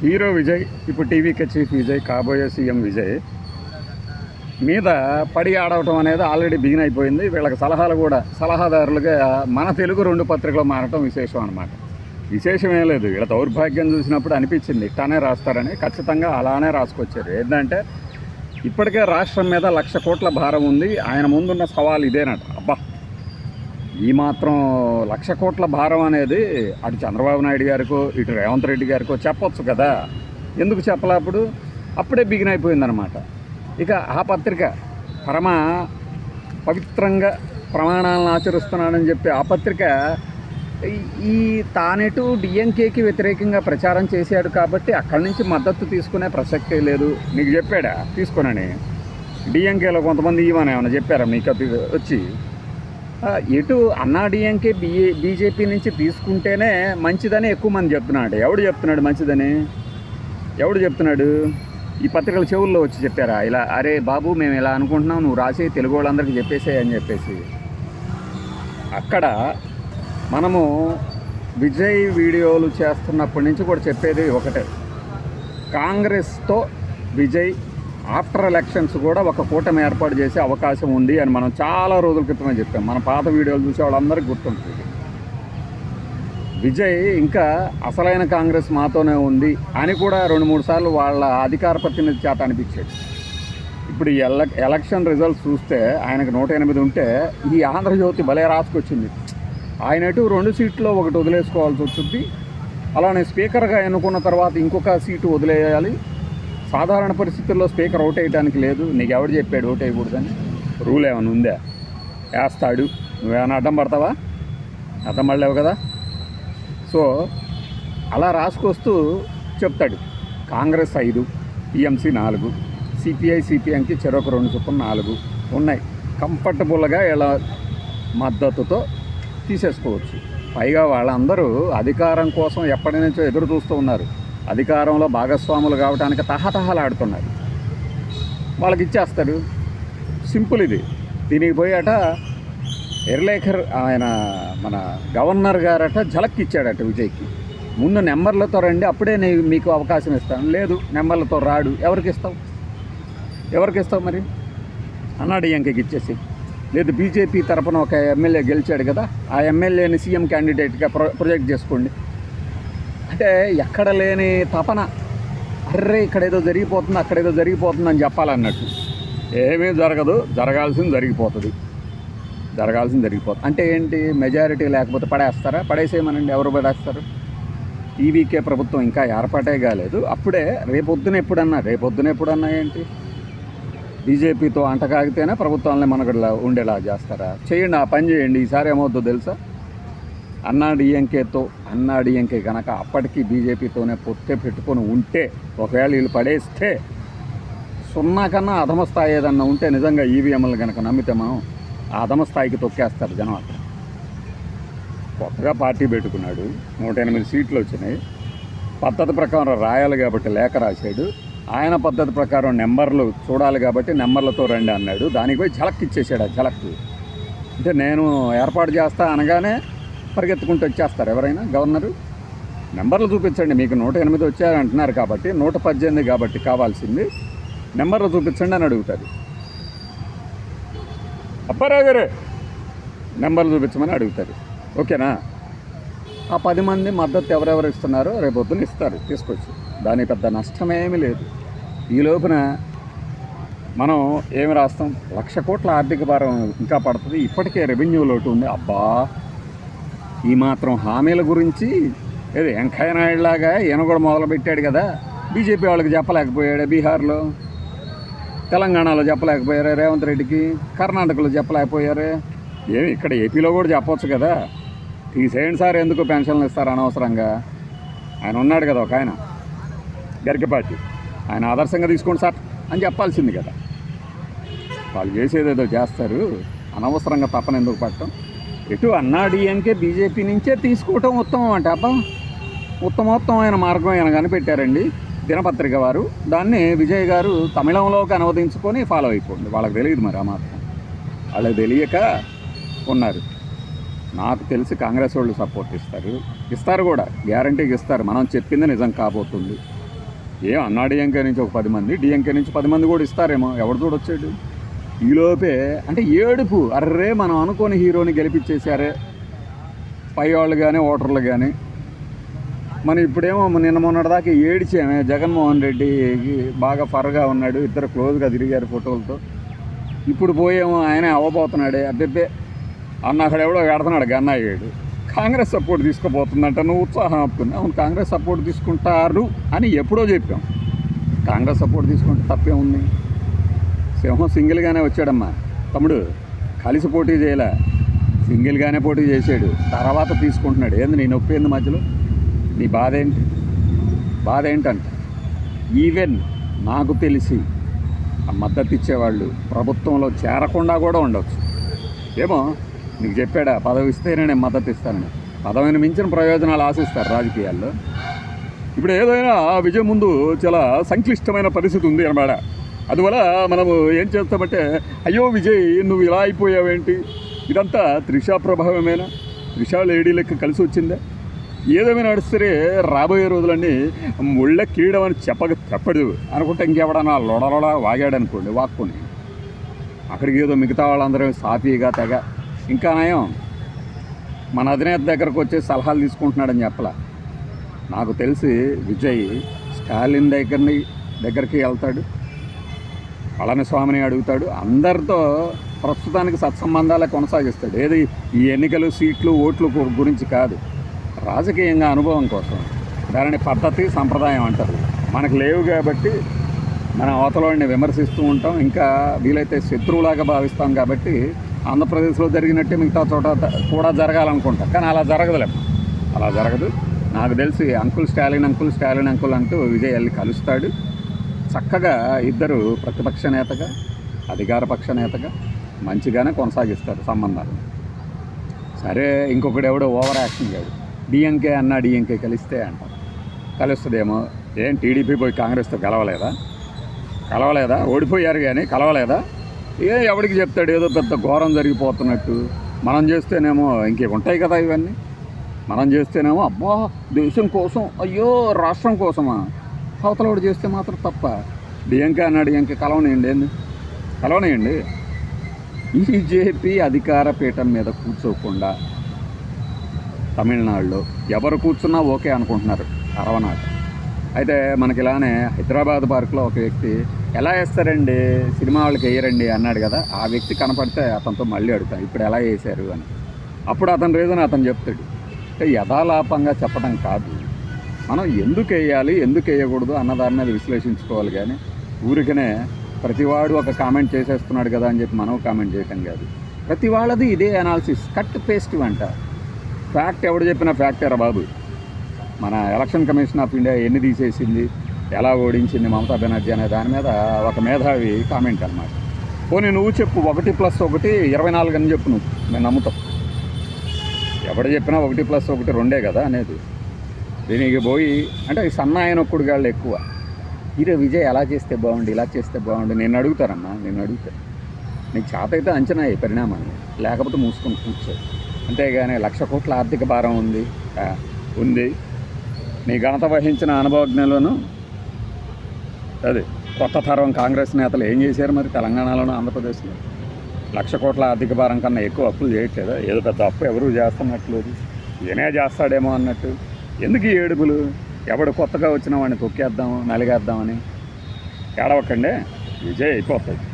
Hero Vijay, ఇప్పుడు TVK chief Vijay, కాబోయే CM Vijay మీద పడి ఆడవటం అనేది ఆల్రెడీ బిగిన్ అయిపోయింది. వీళ్ళకి సలహాలు కూడా సలహాదారులుగా మన తెలుగు 2 పత్రికలు మారటం విశేషం అనమాట. విశేషమేం లేదు, వీళ్ళ దౌర్భాగ్యం చూసినప్పుడు అనిపించింది ఇట్లానే రాస్తారని. ఖచ్చితంగా అలానే రాసుకొచ్చారు. ఏంటంటే ఇప్పటికే రాష్ట్రం మీద 1,00,000 కోట్ల భారం ఉంది. ఆయన ముందున్న సవాల్ ఇదేనట. అబ్బా, ఈ మాత్రం 1,00,000 కోట్ల భారం అనేది అటు చంద్రబాబు నాయుడు గారికో ఇటు రేవంత్ రెడ్డి గారికో చెప్పొచ్చు కదా, ఎందుకు చెప్పలే? అప్పుడే బిగిన్ అయిపోయిందనమాట. ఇక ఆ పత్రిక పరమ పవిత్రంగా ప్రమాణాలను ఆచరిస్తున్నానని చెప్పి ఆ పత్రిక ఈ తానెటు డిఎంకేకి వ్యతిరేకంగా ప్రచారం చేశాడు కాబట్టి అక్కడి నుంచి మద్దతు తీసుకునే ప్రసక్తే లేదు. నీకు చెప్పాడా తీసుకోనని? డిఎంకేలో కొంతమంది ఇవ్వని ఏమైనా చెప్పారా మీకు వచ్చి? ఎటు అన్నా డిఎంకే బీజేపీ నుంచి తీసుకుంటేనే మంచిదని ఎక్కువ మంది చెప్తున్నాడు. ఎవడు చెప్తున్నాడు మంచిదని? ఎవడు చెప్తున్నాడు? ఈ పత్రికల చెవుల్లో వచ్చి చెప్పారా ఇలా, అరే బాబు మేము ఇలా అనుకుంటున్నాం, నువ్వు రాసి తెలుగు వాళ్ళందరికీ చెప్పేసే అని చెప్పేసి? అక్కడ మనము విజయ్ వీడియోలు చేస్తున్నప్పటి నుంచి కూడా చెప్పేది ఒకటే, కాంగ్రెస్తో విజయ్ ఆఫ్టర్ ఎలక్షన్స్ కూడా ఒక కూటమి ఏర్పాటు చేసే అవకాశం ఉంది అని మనం చాలా రోజుల క్రితమే చెప్పాం. మన పాత వీడియోలు చూసే వాళ్ళందరికీ గుర్తుంటుంది. విజయ్ ఇంకా అసలైన కాంగ్రెస్ మాతోనే ఉంది అని కూడా 2-3 సార్లు వాళ్ళ అధికార ప్రతినిధి చేత అనిపించాడు. ఇప్పుడు ఈ ఎలక్షన్ రిజల్ట్స్ చూస్తే ఆయనకు 108 ఉంటే ఈ ఆంధ్రజ్యోతి భలే రాసుకొచ్చింది. ఆయన ఎటు 2 సీట్లో ఒకటి వదిలేసుకోవాల్సి వచ్చింది. అలానే స్పీకర్గా ఎన్నుకున్న తర్వాత ఇంకొక సీటు వదిలేయాలి. సాధారణ పరిస్థితుల్లో స్పీకర్ ఓట్ వేయడానికి లేదు. నీకు ఎవడు చెప్పాడు ఓట్ వేయకూడదని? రూల్ ఏమైనా ఉందా? వేస్తాడు. నువ్వేమైనా అడ్డం పడతావా? అడ్డం పడలేవు కదా. సో అలా రాసుకొస్తూ చెప్తాడు. కాంగ్రెస్ 5, టీఎంసీ 4, సిపిఐకి చెరొక 2 చొప్పున 4 ఉన్నాయి. కంఫర్టబుల్గా ఇలా మద్దతుతో తీసేసుకోవచ్చు. పైగా వాళ్ళందరూ అధికారం కోసం ఎప్పటి నుంచో ఎదురు చూస్తూ ఉన్నారు. అధికారంలో భాగస్వాములు కావడానికి తహతహలాడుతున్నారు. వాళ్ళకి ఇచ్చేస్తారు. సింపుల్ ఇది. దీనికి పోయాట ఎర్లేఖర్ ఆయన మన గవర్నర్ గారట ఝలక్ ఇచ్చాడట విజయ్కి. ముందు నెంబర్లతో రండి, అప్పుడే నేను మీకు అవకాశం ఇస్తాను. లేదు, నెంబర్లతో రాడు. ఎవరికి ఇస్తావు మరి? అన్నాడీఎంకేకి ఇచ్చేసి. లేదు, బీజేపీ తరపున ఒక ఎమ్మెల్యే గెలిచాడు కదా, ఆ ఎమ్మెల్యేని సీఎం క్యాండిడేట్గా ప్రొజెక్ట్ చేసుకోండి అంటే ఎక్కడ లేని తపన. అర్రే ఇక్కడేదో జరిగిపోతుంది, అక్కడేదో జరిగిపోతుంది అని చెప్పాలన్నట్టు. ఏమీ జరగదు, జరగాల్సింది జరిగిపోతుంది అంటే ఏంటి? మెజారిటీ లేకపోతే పడేస్తారా? పడేసేయమనండి. ఎవరు పడేస్తారు? టీవీకే ప్రభుత్వం ఇంకా ఏర్పాటే కాలేదు. అప్పుడే రేపొద్దున ఎప్పుడన్నా ఏంటి? బీజేపీతో అంటకాగితేనే ప్రభుత్వాలని మనకు ఉండేలా చేస్తారా? చేయండి, ఆ పని చేయండి. ఈసారి ఏమవుద్దో తెలుసా? అన్నా డిఎంకే కనుక అప్పటికి బీజేపీతోనే పొత్తే పెట్టుకొని ఉంటే, ఒకవేళ వీళ్ళు పడేస్తే 0 కన్నా అధమ స్థాయి ఏదన్నా ఉంటే నిజంగా ఈవీఎంలు కనుక నమ్మితే మనం ఆ అధమ స్థాయికి తొక్కేస్తారు జనం. అక్కడ కొత్తగా పార్టీ పెట్టుకున్నాడు, 108 సీట్లు వచ్చినాయి. పద్ధతి ప్రకారం రాయాలి కాబట్టి లేఖ రాశాడు. ఆయన పద్ధతి ప్రకారం నెంబర్లు చూడాలి కాబట్టి నెంబర్లతో రండి అన్నాడు. దానికి పోయి ఝలక్ ఇచ్చేసాడు. ఆ ఝలక్ అంటే నేను ఏర్పాటు చేస్తా అనగానే పరిగెత్తుకుంటూ వచ్చేస్తారు ఎవరైనా. గవర్నరు నెంబర్లు చూపించండి, మీకు 108 వచ్చారంటున్నారు కాబట్టి 118 కాబట్టి కావాల్సింది నెంబర్లు చూపించండి అని అడుగుతారు. అప్పారావు గారే నెంబర్లు చూపించమని అడుగుతారు. ఓకేనా? ఆ 10 మంది మద్దతు ఎవరెవరు ఇస్తున్నారో రేపొద్దున ఇస్తారు తీసుకొచ్చి. దాని పెద్ద నష్టమేమీ లేదు. ఈ లోపున మనం ఏమి రాస్తాం? 1,00,000 కోట్ల ఆర్థిక భారం ఇంకా పడుతుంది. ఇప్పటికే రెవెన్యూ లోటు ఉంది. అబ్బా, ఈ మాత్రం హామీల గురించి ఏది వెంకయ్య నాయుడు లాగా ఈయన కూడా మొదలుపెట్టాడు కదా. బీజేపీ వాళ్ళకి చెప్పలేకపోయాడు, బీహార్లో తెలంగాణలో చెప్పలేకపోయారే రేవంత్ రెడ్డికి, కర్ణాటకలో చెప్పలేకపోయారే. ఏమి ఇక్కడ ఏపీలో కూడా చెప్పవచ్చు కదా. తీసేయండి సార్, ఎందుకు పెన్షన్లు ఇస్తారు అనవసరంగా? ఆయన ఉన్నాడు కదా ఒక ఆయన గరికపాటి, ఆయన ఆదర్శంగా తీసుకోండి సార్ అని చెప్పాల్సింది కదా. వాళ్ళు చేసేదేదో చేస్తారు, అనవసరంగా తప్పని ఎందుకు పట్టడం? ఎటు అన్నా డిఎంకే బీజేపీ నుంచే తీసుకోవటం ఉత్తమం అంటే. అబ్బా, ఉత్తమోత్తమైన మార్గం ఆయన కనిపెట్టారండి దినపత్రిక వారు. దాన్ని విజయ్ గారు తమిళంలోకి అనువదించుకొని ఫాలో అయిపోండి. వాళ్ళకి తెలియదు మరి, ఆ మాత్రం వాళ్ళకి తెలియక ఉన్నారు. నాకు తెలిసి కాంగ్రెస్ వాళ్ళు సపోర్ట్ ఇస్తారు కూడా, గ్యారంటీగా ఇస్తారు. మనం చెప్పింది నిజం కాబోతుంది. ఏం అన్నా డిఎంకే నుంచి ఒక 10 మంది, డిఎంకే నుంచి 10 మంది కూడా ఇస్తారేమో, ఎవడు చూడొచ్చాడు. ఈలోపే అంటే ఏడుపు, అర్రే మనం అనుకోని హీరోని గెలిపించేశారే పై వాళ్ళు కానీ ఓటర్లు కానీ. మనం ఇప్పుడేమో నిన్న మొన్నటిదాకా ఏడిచామే, జగన్మోహన్ రెడ్డి బాగా ఫర్గా ఉన్నాడు, ఇద్దరు క్లోజ్గా తిరిగారు ఫోటోలతో. ఇప్పుడు పోయేమో ఆయనే అవ్వబోతున్నాడే, అబ్బెబ్బే అన్న అక్కడ ఎవడో కడుతున్నాడు గన్నాయ్యాడు, కాంగ్రెస్ సపోర్ట్ తీసుకోబోతుందంట. నువ్వు ఉత్సాహం ఆపుకుని అవును కాంగ్రెస్ సపోర్ట్ తీసుకుంటారు అని ఎప్పుడో చెప్పాం. కాంగ్రెస్ సపోర్ట్ తీసుకుంటే తప్పే ఉంది. సింహం సింగిల్గానే వచ్చాడమ్మా తమ్ముడు, కలిసి పోటీ చేయలే, సింగిల్గానే పోటీ చేసాడు, తర్వాత తీసుకుంటున్నాడు. ఏంది నీ నొప్పి ఏంది మధ్యలో, నీ బాధ ఏంటి? బాధ ఏంటంట ఈవెన్ నాకు తెలిసి ఆ మద్దతు ఇచ్చేవాళ్ళు ప్రభుత్వంలో చేరకుండా కూడా ఉండవచ్చు. ఏమో నీకు చెప్పాడా పదవి ఇస్తేనే నేను మద్దతు ఇస్తానని. పదవిని మించిన ప్రయోజనాలు ఆశిస్తారు రాజకీయాల్లో. ఇప్పుడు ఏదైనా విజయం ముందు చాలా సంక్లిష్టమైన పరిస్థితి ఉంది అన్నమాట. అందువల్ల మనము ఏం చేస్తామంటే, అయ్యో విజయ్ నువ్వు ఇలా అయిపోయావేంటి, ఇదంతా త్రిషా ప్రభావమేనా, త్రిషా లేడీ లెక్క కలిసి వచ్చిందా, ఏదేమైనా నడుస్తే రాబోయే రోజులన్నీ ముళ్ళ కీయడం అని చెప్పడు అనుకుంటే ఇంకెవడన్నా లొడలొడ వాగాడనుకోండి, వాక్కుని అక్కడికి ఏదో మిగతా వాళ్ళందరూ సాఫీగా తెగ. ఇంకా నయం మన అధినేత దగ్గరకు వచ్చి సలహాలు తీసుకుంటున్నాడని చెప్పలా. నాకు తెలిసి విజయ్ స్టాలిన్ దగ్గరికి వెళ్తాడు, పళనిస్వామిని అడుగుతాడు, అందరితో ప్రస్తుతానికి సత్సంబంధాలే కొనసాగిస్తాడు. ఏది ఈ ఎన్నికలు సీట్లు ఓట్లు గురించి కాదు, రాజకీయంగా అనుభవం కోసం. దానిని పద్ధతి సంప్రదాయం అంటారు. మనకు లేవు కాబట్టి మనం అవతలని విమర్శిస్తూ ఉంటాం, ఇంకా వీలైతే శత్రువులాగా భావిస్తాం. కాబట్టి ఆంధ్రప్రదేశ్లో జరిగినట్టే మిగతా చోట కూడా జరగాలనుకుంటాం, కానీ అలా జరగదులే, అలా జరగదు. నాకు తెలిసి అంకుల్ స్టాలిన్ అంటూ విజయ్ వెళ్ళి కలుస్తాడు. చక్కగా ఇద్దరు ప్రతిపక్ష నేతగా అధికార పక్ష నేతగా మంచిగానే కొనసాగిస్తారు సంబంధాలు. సరే ఇంకొకటి ఎవడో ఓవర్ యాక్షన్ చేయడు, డిఎంకే కలిస్తే అంటారు. కలుస్తుందేమో. ఏం టీడీపీ పోయి కాంగ్రెస్తో కలవలేదా, ఓడిపోయారు కానీ కలవలేదా? ఎవడికి చెప్తాడు ఏదో పెద్ద ఘోరం జరిగిపోతున్నట్టు. మనం చేస్తేనేమో ఉంటాయి కదా ఇవన్నీ, మనం చేస్తేనేమో అబ్బా దేశం కోసం, అయ్యో రాష్ట్రం కోసమా, అవతలవాడు చేస్తే మాత్రం తప్ప. డిఎంకే కలవనియండి. బీజేపీ అధికార పీఠం మీద కూర్చోకుండా తమిళనాడులో ఎవరు కూర్చున్నా ఓకే అనుకుంటున్నారు అరవనాట. అయితే మనకి ఇలానే హైదరాబాద్ పార్కులో ఒక వ్యక్తి ఎలా వేస్తారండి సినిమా వాళ్ళకి వేయరండి అన్నాడు కదా, ఆ వ్యక్తి కనపడితే అతనితో మళ్ళీ అడుగుతాను ఇప్పుడు ఎలా వేశారు అని. అప్పుడు అతని రీజన్ అతను చెప్తాడు. అంటే యథాలాపంగా చెప్పడం కాదు, మనం ఎందుకు వేయాలి ఎందుకు వేయకూడదు అన్నదాని మీద విశ్లేషించుకోవాలి. కానీ ఊరికనే ప్రతివాడు ఒక కామెంట్ చేసేస్తున్నాడు కదా అని చెప్పి మనం కామెంట్ చేయటం కాదు. ప్రతి వాళ్ళది ఇదే అనాలిసిస్, కట్ పేస్ట్ అంట. ఫ్యాక్ట్ ఎవడు చెప్పినా ఫ్యాక్టేరా బాబు. మన ఎలక్షన్ కమిషన్ ఆఫ్ ఇండియా ఎన్ని తీసేసింది, ఎలా ఓడించింది మమతా బెనర్జీ అనే దాని మీద ఒక మేధావి కామెంట్ అన్నమాట. పోనీ నువ్వు చెప్పు 1+1 24 అని చెప్పు, నువ్వు నేను నమ్ముతావు. ఎవడు చెప్పినా 1+1 2 కదా అనేది. దీనికి పోయి అంటే సన్నాయనొక్కుడు గాళ్ళు ఎక్కువ. హీరో విజయ్ ఎలా చేస్తే బాగుండు, ఇలా చేస్తే బాగుండు నేను అడుగుతారమ్మా, నీకు చేత అయితే అంచనా పరిణామాన్ని, లేకపోతే మూసుకొని కూర్చో. అంతేగాని 1,00,000 కోట్ల ఆర్థిక భారం ఉంది నీ ఘనత వహించిన అనుభవజ్ఞులను. అది కొత్త తరం కాంగ్రెస్ నేతలు ఏం చేశారు మరి తెలంగాణలోనూ ఆంధ్రప్రదేశ్లో? 1,00,000 కోట్ల ఆర్థిక భారం కన్నా ఎక్కువ అప్పులు చేయట్లేదా? ఏదో పెద్ద అప్పు ఎవరు చేస్తున్నట్లు, ఈయనే చేస్తాడేమో అన్నట్టు. ఎందుకు ఈ ఏడుపులు? ఎవడు కొత్తగా వచ్చిన వాడిని తొక్కేద్దాం నలిగేద్దామని ఏడవకండి, విజయ్ అయిపోతుంది.